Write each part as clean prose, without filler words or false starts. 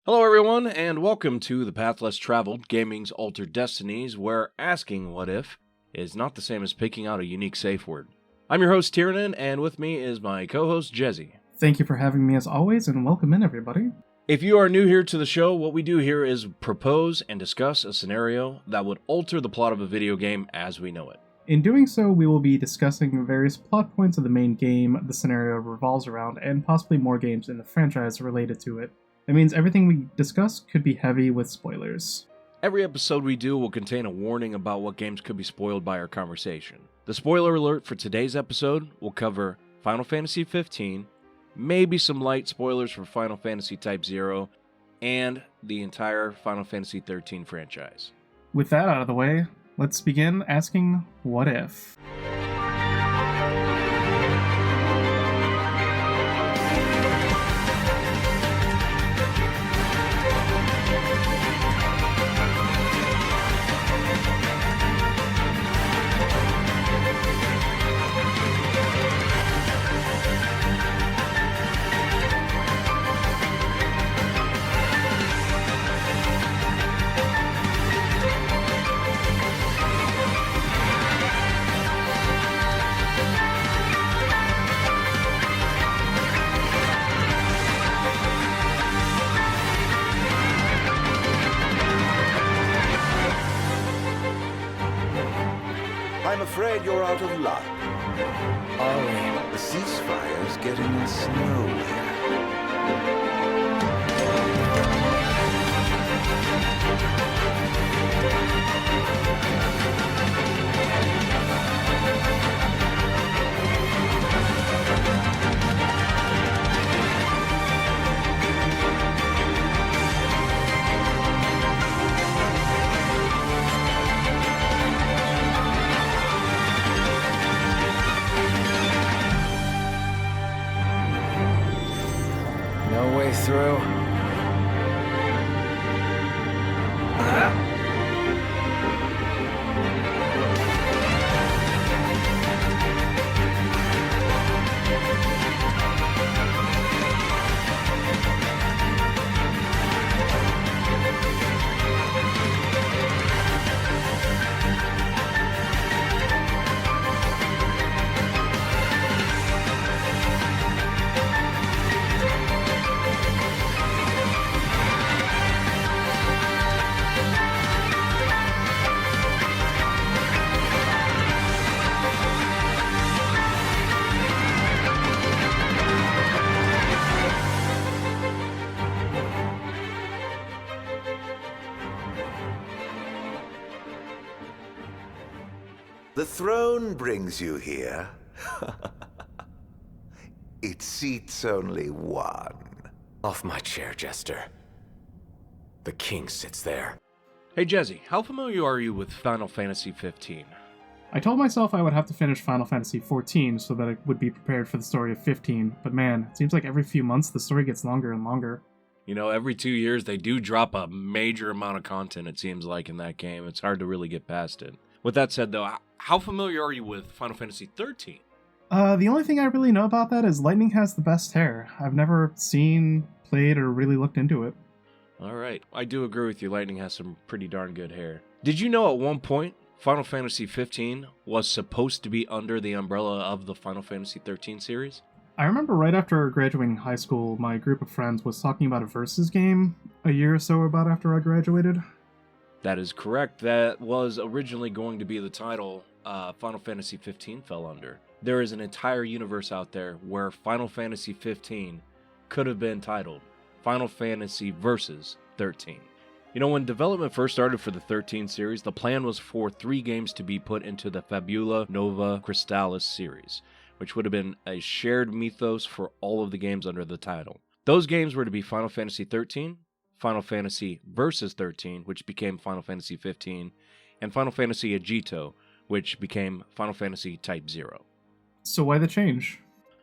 Hello everyone, and welcome to The Path Less Traveled, Gaming's Altered Destinies, where asking what if is not the same as picking out a unique safe word. I'm your host Tieranen, and with me is my co-host Jezzy. Thank you for having me as always, and welcome in everybody. If you are new here to the show, what we do here is propose and discuss a scenario that would alter the plot of a video game as we know it. In doing so, we will be discussing various plot points of the main game the scenario revolves around, and possibly more games in the franchise related to it. That means everything we discuss could be heavy with spoilers. Every episode we do will contain a warning about what games could be spoiled by our conversation. The spoiler alert for today's episode will cover Final Fantasy XV, maybe some light spoilers for Final Fantasy Type 0, and the entire Final Fantasy XIII franchise. With that out of the way, let's begin asking what if. I'm afraid you're out of luck. Ollie, The ceasefire's getting us nowhere. no way through. The throne brings you here. It seats only one. Off my chair, Jester. The king sits there. Hey Jezzy, how familiar are you with Final Fantasy XV? I told myself I would have to finish Final Fantasy XIV so that I would be prepared for the story of 15, but man, it seems like every few months the story gets longer and longer. You know, every 2 years they do drop a major amount of content, it seems like, in that game. It's hard to really get past it. With that said, though, how familiar are you with Final Fantasy XIII? The only thing I really know about that is Lightning has the best hair. I've never seen, played, or really looked into it. Alright, I do agree with you, Lightning has some pretty darn good hair. Did you know at one point, Final Fantasy XV was supposed to be under the umbrella of the Final Fantasy XIII series? I remember right after graduating high school, my group of friends was talking about a Versus game a year or so about after I graduated. That is correct. That was originally going to be the title Final Fantasy XV fell under. There is an entire universe out there where Final Fantasy XV could have been titled Final Fantasy Versus 13. You know, when development first started for the 13 series, the plan was for 3 games to be put into the Fabula Nova Crystallis series, which would have been a shared mythos for all of the games under the title. Those games were to be Final Fantasy 13, Final Fantasy Versus 13, which became Final Fantasy 15, and Final Fantasy Agito, which became Final Fantasy Type 0. So why the change?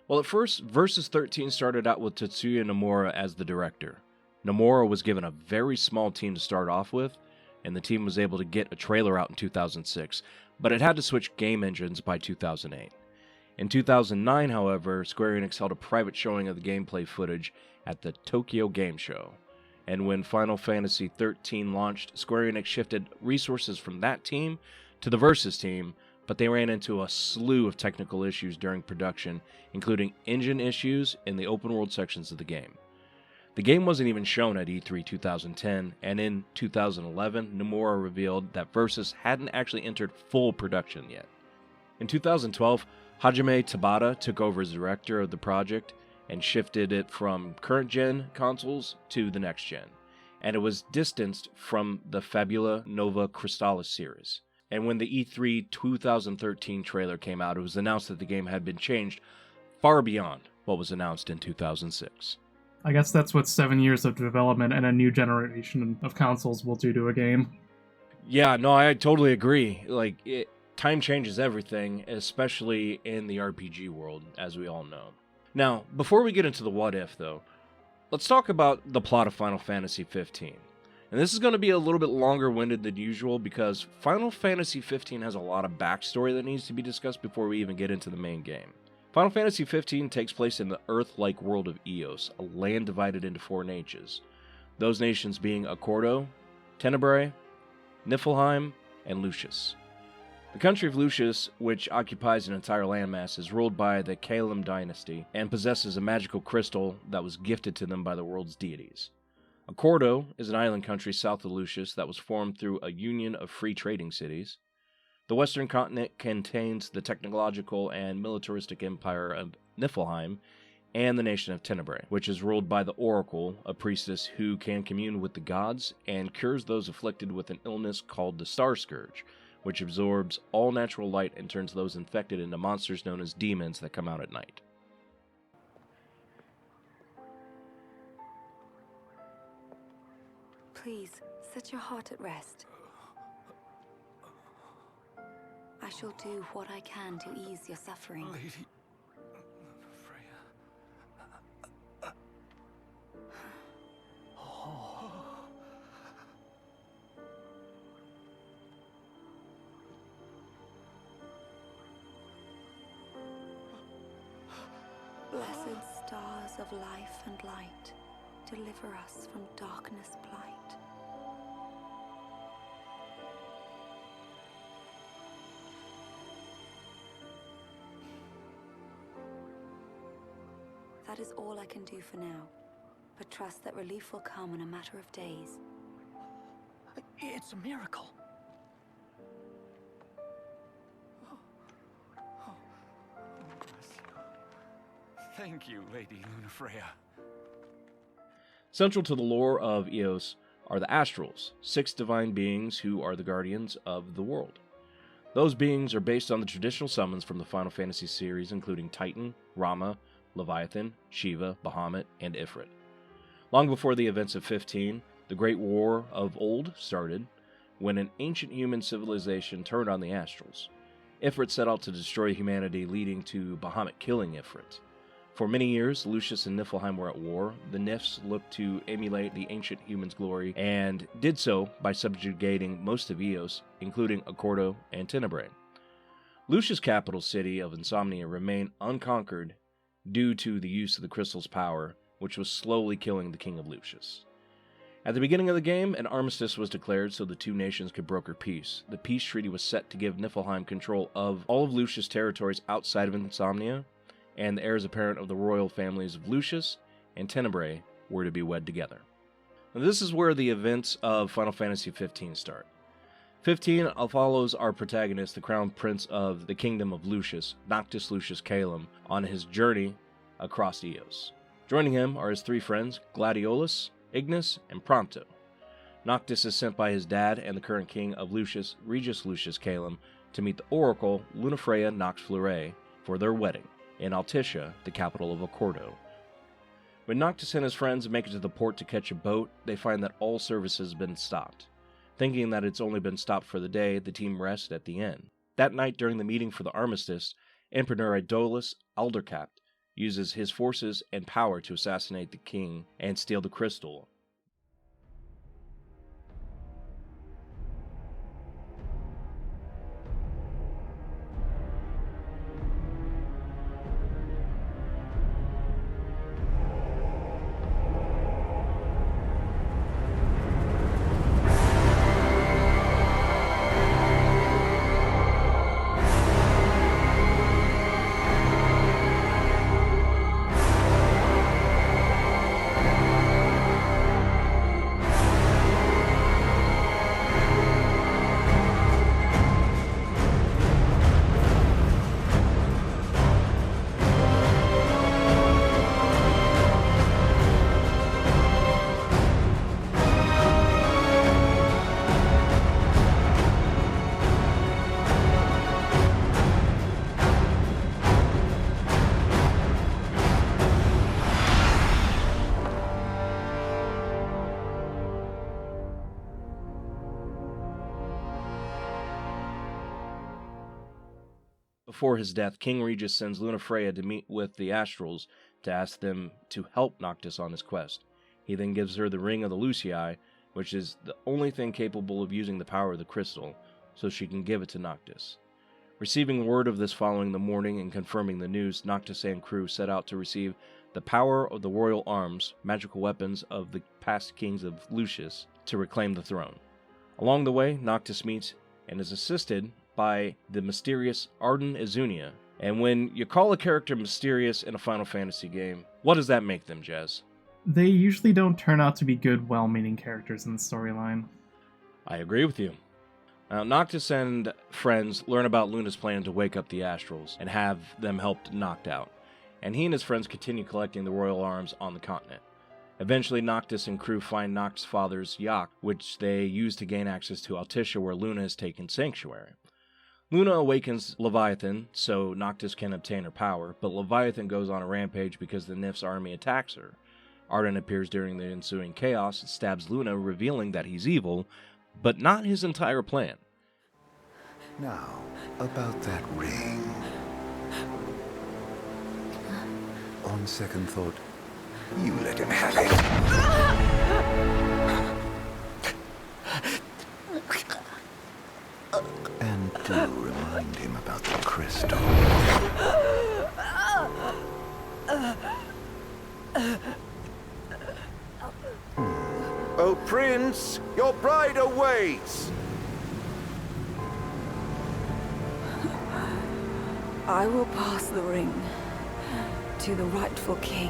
Well, at first, Versus 13 started out with Tetsuya Nomura as the director. Nomura was given a very small team to start off with, and the team was able to get a trailer out in 2006, but it had to switch game engines by 2008. In 2009, however, Square Enix held a private showing of the gameplay footage at the Tokyo Game Show, And when Final Fantasy XIII launched, Square Enix shifted resources from that team to the Versus team, but they ran into a slew of technical issues during production, including engine issues in the open world sections of the game. The game wasn't even shown at E3 2010, and in 2011, Nomura revealed that Versus hadn't actually entered full production yet. In 2012, Hajime Tabata took over as director of the project and shifted it from current-gen consoles to the next-gen, and it was distanced from the Fabula Nova Crystallis series. And when the E3 2013 trailer came out, it was announced that the game had been changed far beyond what was announced in 2006. I guess that's what 7 years of development and a new generation of consoles will do to a game. Yeah, no, I totally agree. Time changes everything, especially in the RPG world, as we all know. Now, before we get into the what if, though, let's talk about the plot of Final Fantasy XV. And this is going to be a little bit longer-winded than usual because Final Fantasy XV has a lot of backstory that needs to be discussed before we even get into the main game. Final Fantasy XV takes place in the Earth-like world of Eos, a land divided into 4 nations. Those nations being Accordo, Tenebrae, Niflheim, and Lucius. The country of Lucius, which occupies an entire landmass, is ruled by the Kalem dynasty and possesses a magical crystal that was gifted to them by the world's deities. Accordo is an island country south of Lucius that was formed through a union of free trading cities. The western continent contains the technological and militaristic empire of Niflheim and the nation of Tenebrae, which is ruled by the Oracle, a priestess who can commune with the gods and cures those afflicted with an illness called the Star Scourge, which absorbs all natural light and turns those infected into monsters known as demons that come out at night. Please, set your heart at rest. I shall do what I can to ease your suffering. Lady Freya. Blessed stars of life and light, deliver us from darkness blight. That is all I can do for now, but trust that relief will come in a matter of days. It's a miracle. Bless you. Thank you, Lady Lunafreya. Central to the lore of Eos are the Astrals, 6 divine beings who are the guardians of the world. Those beings are based on the traditional summons from the Final Fantasy series, including Titan, Rama, Leviathan, Shiva, Bahamut, and Ifrit. Long before the events of 15, the Great War of Old started, when an ancient human civilization turned on the Astrals. Ifrit set out to destroy humanity, leading to Bahamut killing Ifrit. For many years, Lucius and Niflheim were at war. The Nifs looked to emulate the ancient humans' glory, and did so by subjugating most of Eos, including Accordo and Tenebrae. Lucius' capital city of Insomnia remained unconquered due to the use of the crystal's power, which was slowly killing the king of Lucius. At the beginning of the game, an armistice was declared so the 2 nations could broker peace. The peace treaty was set to give Niflheim control of all of Lucius' territories outside of Insomnia, and the heirs apparent of the royal families of Lucius and Tenebrae were to be wed together. Now, this is where the events of Final Fantasy XV start. 15 follows our protagonist, the crown prince of the kingdom of Lucius, Noctis Lucius Calum, on his journey across Eos. Joining him are his 3 friends, Gladiolus, Ignis, and Prompto. Noctis is sent by his dad and the current king of Lucius, Regis Lucius Calum, to meet the oracle Lunafreya Nox Fleuret for their wedding in Altissia, the capital of Accordo. When Noctis and his friends make it to the port to catch a boat, they find that all services have been stopped. Thinking that it's only been stopped for the day, the team rests at the inn. That night, during the meeting for the armistice, Emperor Idolus Aldercapt uses his forces and power to assassinate the king and steal the crystal. Before his death, King Regis sends Lunafreya to meet with the Astrals to ask them to help Noctis on his quest. He then gives her the Ring of the Lucii, which is the only thing capable of using the power of the crystal, so she can give it to Noctis. Receiving word of this following the morning and confirming the news, Noctis and crew set out to receive the power of the royal arms, magical weapons of the past kings of Lucius, to reclaim the throne. Along the way, Noctis meets and is assisted by the mysterious Arden Izunia. And when you call a character mysterious in a Final Fantasy game, what does that make them, Jez? They usually don't turn out to be good, well-meaning characters in the storyline. I agree with you. Now, Noctis and friends learn about Luna's plan to wake up the Astrals and have them helped knocked out, and he and his friends continue collecting the royal arms on the continent. Eventually, Noctis and crew find Noct's father's yacht, which they use to gain access to Altissia, where Luna has taken sanctuary. Luna awakens Leviathan so Noctis can obtain her power, but Leviathan goes on a rampage because the Nif's army attacks her. Arden appears during the ensuing chaos and stabs Luna, revealing that he's evil, but not his entire plan. Now, about that ring. On second thought, you let him have it. And do remind him about the crystal. Oh, Prince, your bride awaits! I will pass the ring to the rightful king.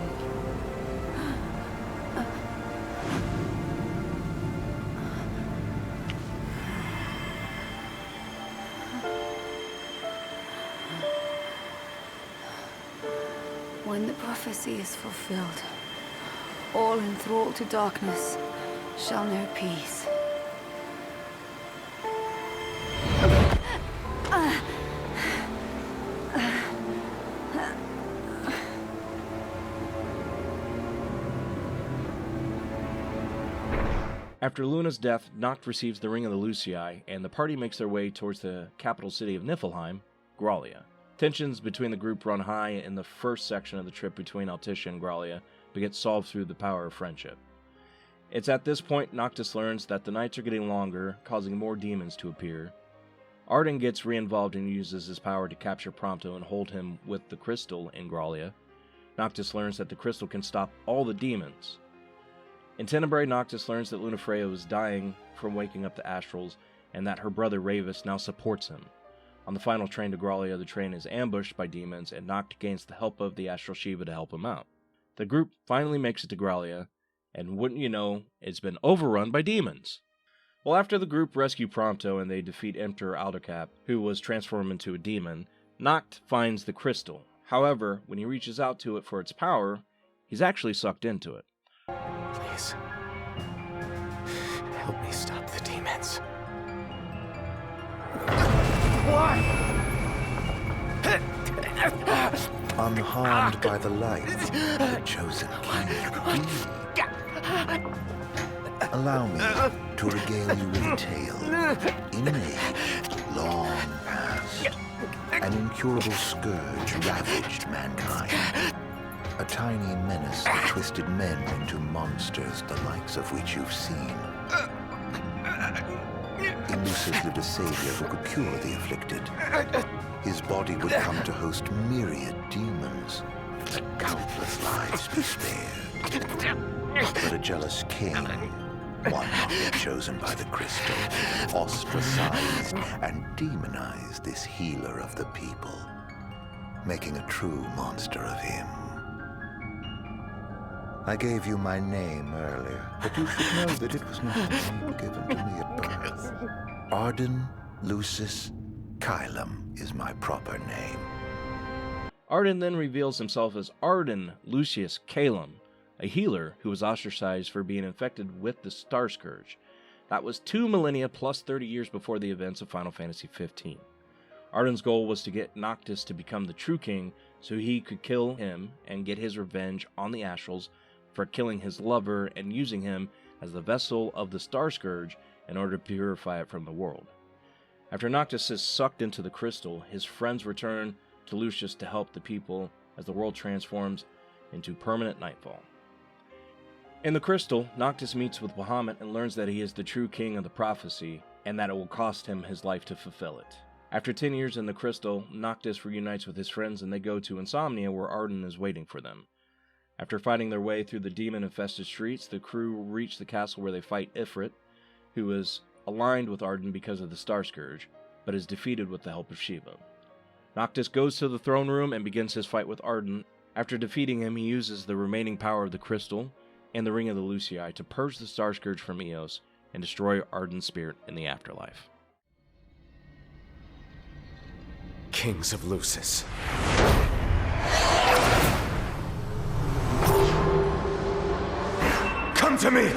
When the prophecy is fulfilled, all enthralled to darkness shall know peace. After Luna's death, Noct receives the Ring of the Lucii, and the party makes their way towards the capital city of Niflheim, Grallia. Tensions between the group run high in the first section of the trip between Altissia and Grallia, but get solved through the power of friendship. It's at this point Noctis learns that the nights are getting longer, causing more demons to appear. Arden gets re-involved and uses his power to capture Prompto and hold him with the crystal in Grallia. Noctis learns that the crystal can stop all the demons. In Tenebrae, Noctis learns that Lunafreya was dying from waking up the Astrals, and that her brother Ravis now supports him. On the final train to Grallia, the train is ambushed by demons, and Noct gains the help of the Astral Shiva to help him out. The group finally makes it to Grallia, and wouldn't you know, it's been overrun by demons. Well, after the group rescue Prompto and they defeat Emperor Aldercap, who was transformed into a demon, Noct finds the crystal. However, when he reaches out to it for its power, he's actually sucked into it. Please. Help me stop the demons. Unharmed by the light, the chosen king. Allow me to regale you with a tale. In an age long past, an incurable scourge ravaged mankind. A tiny menace that twisted men into monsters, the likes of which you've seen. In Lucis lived a savior who could cure the afflicted. His body would come to host myriad demons, let countless lives be spared. But a jealous king, one not yet chosen by the crystal, ostracized and demonized this healer of the people, making a true monster of him. I gave you my name earlier, but you should know that it was not the name given to me at birth. Arden Lucis Kylum is my proper name. Arden then reveals himself as Arden Lucius Calum, a healer who was ostracized for being infected with the Star Scourge. That was 2 millennia plus 30 years before the events of Final Fantasy XV. Arden's goal was to get Noctis to become the true king so he could kill him and get his revenge on the Astrals for killing his lover and using him as the vessel of the Star Scourge in order to purify it from the world. After Noctis is sucked into the crystal, his friends return to Lucius to help the people as the world transforms into permanent nightfall. In the crystal, Noctis meets with Bahamut and learns that he is the true king of the prophecy, and that it will cost him his life to fulfill it. After 10 years in the crystal, Noctis reunites with his friends and they go to Insomnia where Arden is waiting for them. After fighting their way through the demon-infested streets, the crew reach the castle where they fight Ifrit, who is aligned with Arden because of the Star Scourge, but is defeated with the help of Shiva. Noctis goes to the throne room and begins his fight with Arden. After defeating him, he uses the remaining power of the crystal and the Ring of the Lucii to purge the Star Scourge from Eos and destroy Arden's spirit in the afterlife. Kings of Lucis. Come to me!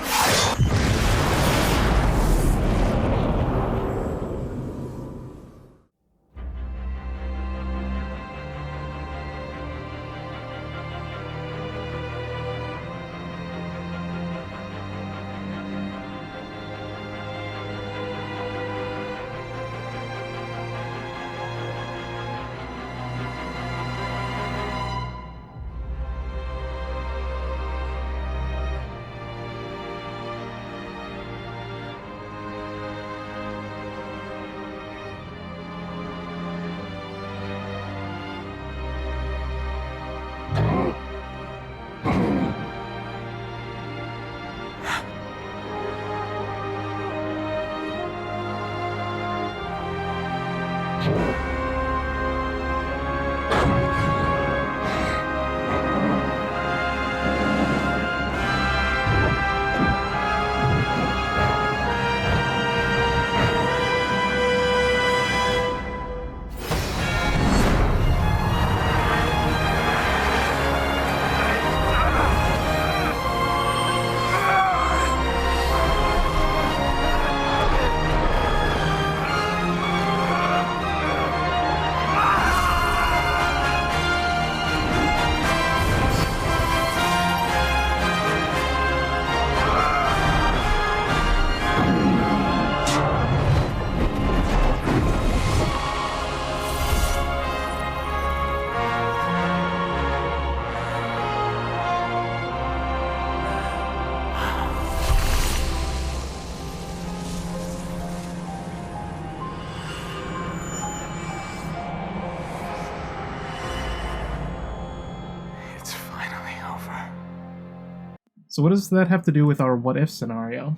So what does that have to do with our what-if scenario?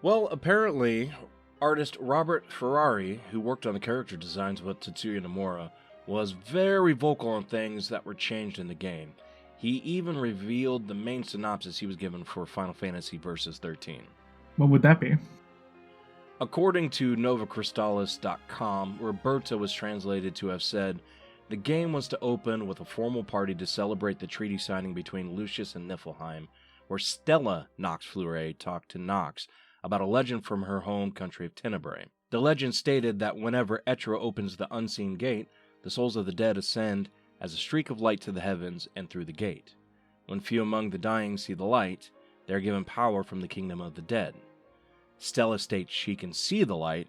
Well, apparently, artist Robert Ferrari, who worked on the character designs with Tetsuya Nomura, was very vocal on things that were changed in the game. He even revealed the main synopsis he was given for Final Fantasy Versus 13. What would that be? According to NovaCrystallis.com, Roberto was translated to have said, the game was to open with a formal party to celebrate the treaty signing between Lucius and Niflheim, where Stella Nox Fleury talked to Nox about a legend from her home country of Tenebrae. The legend stated that whenever Etra opens the unseen gate, the souls of the dead ascend as a streak of light to the heavens and through the gate. When few among the dying see the light, they are given power from the kingdom of the dead. Stella states she can see the light,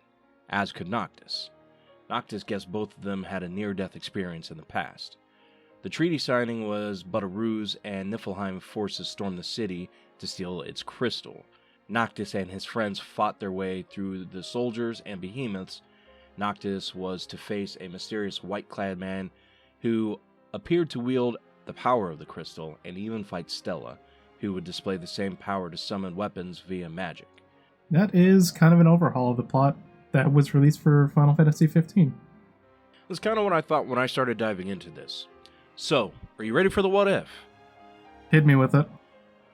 as could Noctis. Noctis guessed both of them had a near-death experience in the past. The treaty signing was but a ruse, and Niflheim forces stormed the city to steal its crystal. Noctis and his friends fought their way through the soldiers and behemoths. Noctis was to face a mysterious white-clad man who appeared to wield the power of the crystal and even fight Stella, who would display the same power to summon weapons via magic. That is kind of an overhaul of the plot that was released for Final Fantasy 15. That's kind of what I thought when I started diving into this. So, are you ready for the what if? Hit me with it.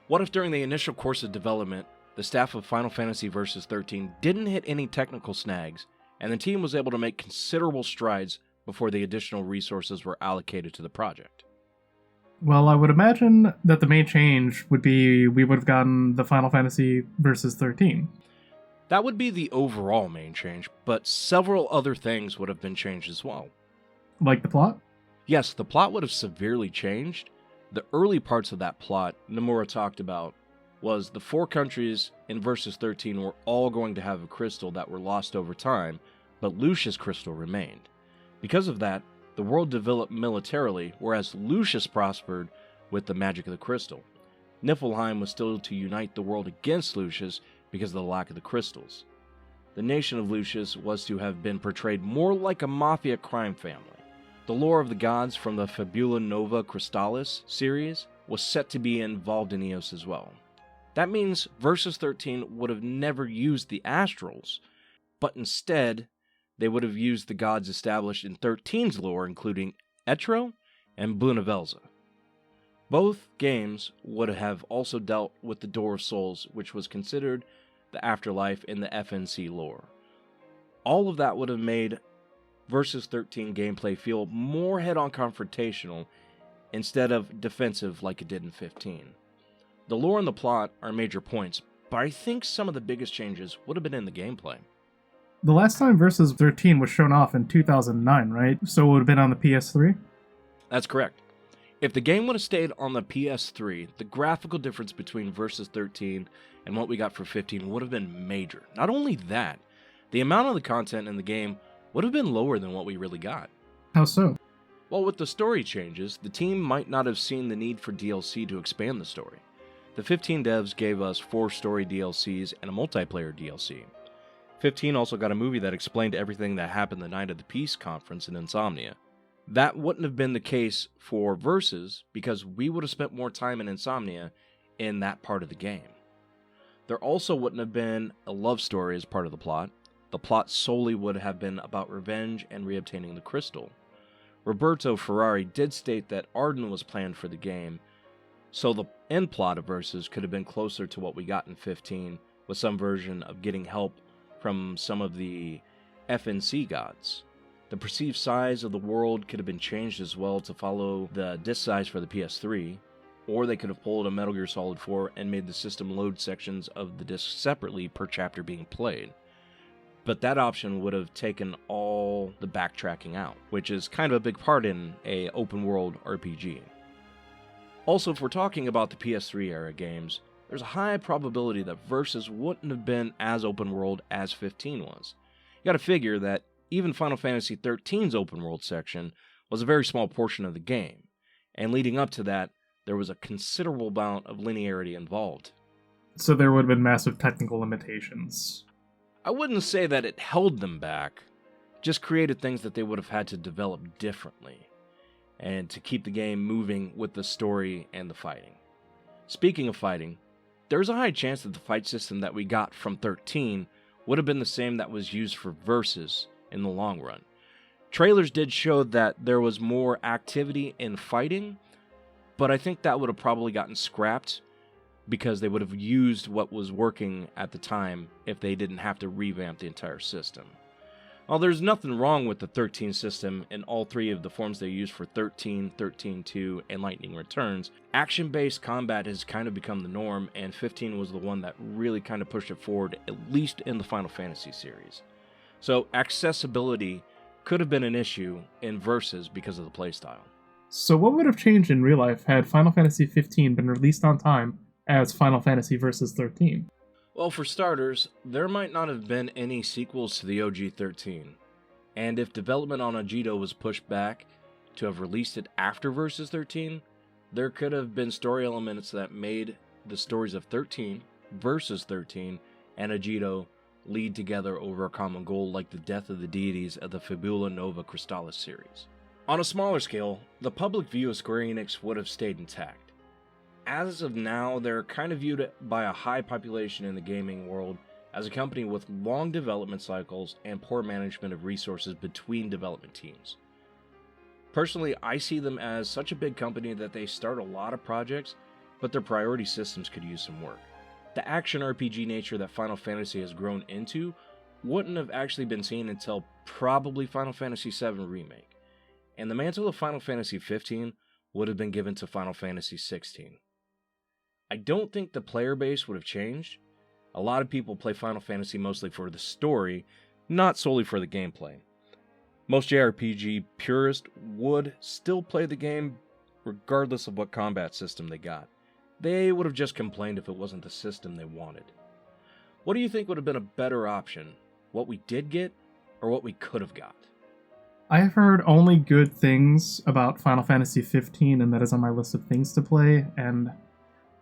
What if during the initial course of development, the staff of Final Fantasy Versus 13 didn't hit any technical snags, and the team was able to make considerable strides before the additional resources were allocated to the project? Well, I would imagine that the main change would be we would have gotten the Final Fantasy Versus 13. That would be the overall main change, but several other things would have been changed as well. Like the plot? Yes, the plot would have severely changed. The early parts of that plot Nomura talked about was the 4 countries in Versus 13 were all going to have a crystal that were lost over time, but Lucius Crystal remained. Because of that, the world developed militarily, whereas Lucius prospered with the magic of the crystal. Niflheim was still to unite the world against Lucius because of the lack of the crystals. The nation of Lucius was to have been portrayed more like a mafia crime family. The lore of the gods from the Fabula Nova Crystallis series was set to be involved in Eos as well. That means Versus 13 would have never used the Astrals, but instead, they would have used the gods established in 13's lore, including Etro and Bunavelza. Both games would have also dealt with the Door of Souls, which was considered the afterlife in the FNC lore. All of that would have made Versus 13 gameplay feel more head-on confrontational instead of defensive like it did in 15. The lore and the plot are major points, but I think some of the biggest changes would have been in the gameplay. The last time Versus 13 was shown off in 2009, right? So it would have been on the PS3? That's correct. If the game would have stayed on the PS3, the graphical difference between Versus 13 and what we got for 15 would have been major. Not only that, the amount of the content in the game would have been lower than what we really got. How so? Well, with the story changes, the team might not have seen the need for DLC to expand the story. The 15 devs gave us 4 story DLCs and a multiplayer DLC. 15 also got a movie that explained everything that happened the night of the Peace Conference in Insomnia. That wouldn't have been the case for Versus because we would have spent more time in Insomnia in that part of the game. There also wouldn't have been a love story as part of the plot. The plot solely would have been about revenge and reobtaining the crystal. Roberto Ferrari did state that Arden was planned for the game, so the end plot of Versus could have been closer to what we got in 15, with some version of getting help from some of the FNC gods. The perceived size of the world could have been changed as well to follow the disc size for the PS3, or they could have pulled a Metal Gear Solid 4 and made the system load sections of the disc separately per chapter being played. But that option would have taken all the backtracking out, which is kind of a big part in a open world RPG. Also, if we're talking about the PS3 era games, there's a high probability that Versus wouldn't have been as open world as 15 was. You gotta figure that even Final Fantasy XIII's open world section was a very small portion of the game, and leading up to that, there was a considerable amount of linearity involved. So there would have been massive technical limitations. I wouldn't say that it held them back, just created things that they would have had to develop differently, and to keep the game moving with the story and the fighting. Speaking of fighting, there's a high chance that the fight system that we got from 13 would have been the same that was used for Versus in the long run. Trailers did show that there was more activity in fighting, but I think that would have probably gotten scrapped because they would have used what was working at the time if they didn't have to revamp the entire system. While there's nothing wrong with the 13 system in all 3 of the forms they use for 13, 13.2, and Lightning Returns, action-based combat has kind of become the norm, and 15 was the one that really kind of pushed it forward, at least in the Final Fantasy series. So accessibility could have been an issue in Versus because of the playstyle. So what would have changed in real life had Final Fantasy 15 been released on time as Final Fantasy Versus 13? Well, for starters, there might not have been any sequels to the OG 13, and if development on Agito was pushed back to have released it after Versus 13, there could have been story elements that made the stories of 13, Versus 13, and Agito lead together over a common goal like the death of the deities of the Fabula Nova Crystallis series. On a smaller scale, the public view of Square Enix would have stayed intact. As of now, they're kind of viewed by a high population in the gaming world as a company with long development cycles and poor management of resources between development teams. Personally, I see them as such a big company that they start a lot of projects, but their priority systems could use some work. The action RPG nature that Final Fantasy has grown into wouldn't have actually been seen until probably Final Fantasy VII Remake, and the mantle of Final Fantasy XV would have been given to Final Fantasy XVI. I don't think the player base would have changed. A lot of people play Final Fantasy mostly for the story, not solely for the gameplay. Most JRPG purists would still play the game regardless of what combat system they got. They would have just complained if it wasn't the system they wanted. What do you think would have been a better option? What we did get, or what we could have got? I've heard only good things about Final Fantasy 15, and that is on my list of things to play, and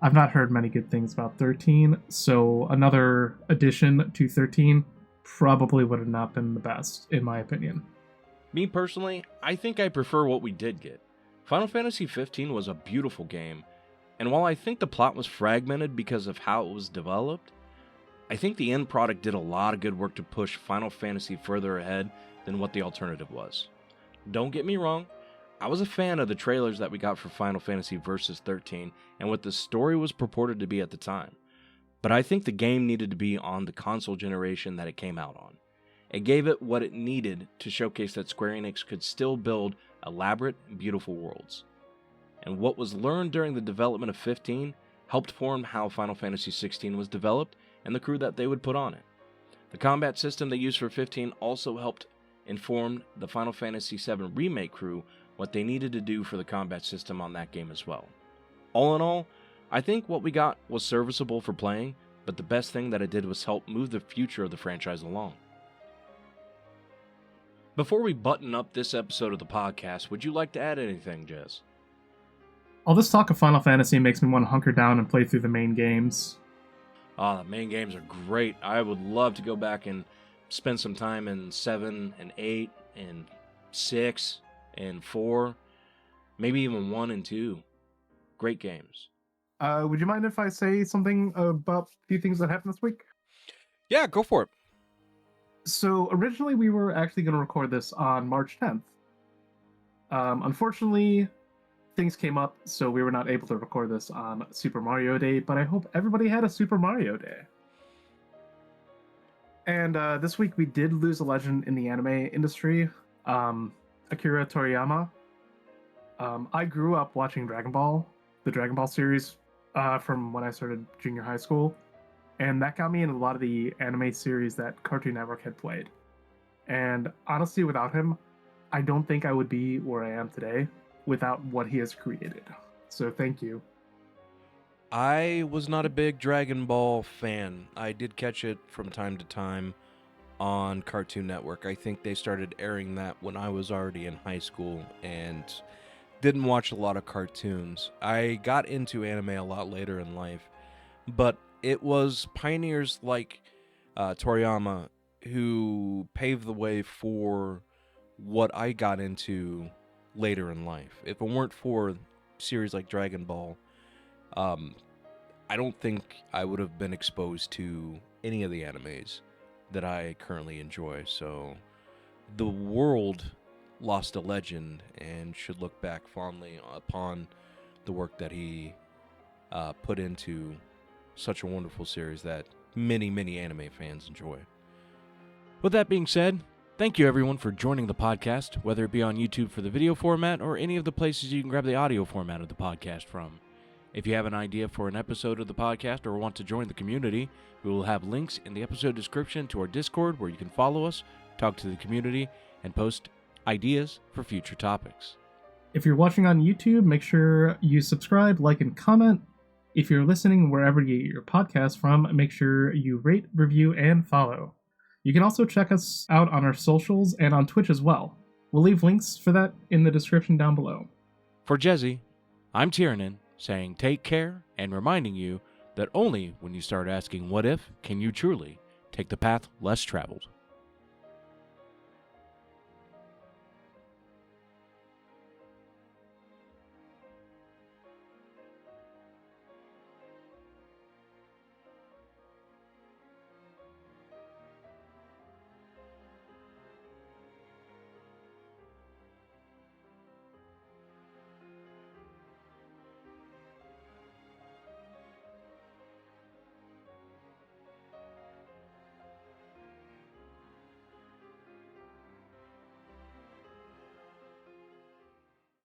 I've not heard many good things about 13, so another addition to 13 probably would have not been the best, in my opinion. Me personally, I think I prefer what we did get. Final Fantasy 15 was a beautiful game, and while I think the plot was fragmented because of how it was developed, I think the end product did a lot of good work to push Final Fantasy further ahead than what the alternative was. Don't get me wrong, I was a fan of the trailers that we got for Final Fantasy Versus 13 and what the story was purported to be at the time, but I think the game needed to be on the console generation that it came out on. It gave it what it needed to showcase that Square Enix could still build elaborate and beautiful worlds. And what was learned during the development of 15 helped form how Final Fantasy 16 was developed and the crew that they would put on it. The combat system they used for 15 also helped inform the Final Fantasy VII Remake crew what they needed to do for the combat system on that game as well. All in all, I think what we got was serviceable for playing, but the best thing that it did was help move the future of the franchise along. Before we button up this episode of the podcast, would you like to add anything, Jez? All this talk of Final Fantasy makes me want to hunker down and play through the main games. The main games are great. I would love to go back and spend some time in 7 and 8 and 6 and 4, maybe even 1 and 2. Great games. Would you mind if I say something about a few things that happened this week? Yeah, go for it. So originally we were actually going to record this on March 10th. Unfortunately, things came up, so we were not able to record this on Super Mario Day, but I hope everybody had a Super Mario Day. And this week we did lose a legend in the anime industry, Akira Toriyama. I grew up watching Dragon Ball, the Dragon Ball series, from when I started junior high school, and that got me into a lot of the anime series that Cartoon Network had played. And honestly, without him, I don't think I would be where I am today without what he has created. So thank you. I was not a big Dragon Ball fan. I did catch it from time to time on Cartoon Network. I think they started airing that when I was already in high school and didn't watch a lot of cartoons. I got into anime a lot later in life, but it was pioneers like Toriyama who paved the way for what I got into later in life. If it weren't for series like Dragon Ball, I don't think I would have been exposed to any of the animes that I currently enjoy. So the world lost a legend and should look back fondly upon the work that he put into such a wonderful series that many, many anime fans enjoy. With that being said, thank you everyone for joining the podcast, whether it be on YouTube for the video format or any of the places you can grab the audio format of the podcast from. If you have an idea for an episode of the podcast or want to join the community, we will have links in the episode description to our Discord where you can follow us, talk to the community, and post ideas for future topics. If you're watching on YouTube, make sure you subscribe, like, and comment. If you're listening wherever you get your podcast from, make sure you rate, review, and follow. You can also check us out on our socials and on Twitch as well. We'll leave links for that in the description down below. For Jezzy, I'm Tieranen, saying take care and reminding you that only when you start asking what if can you truly take the path less traveled.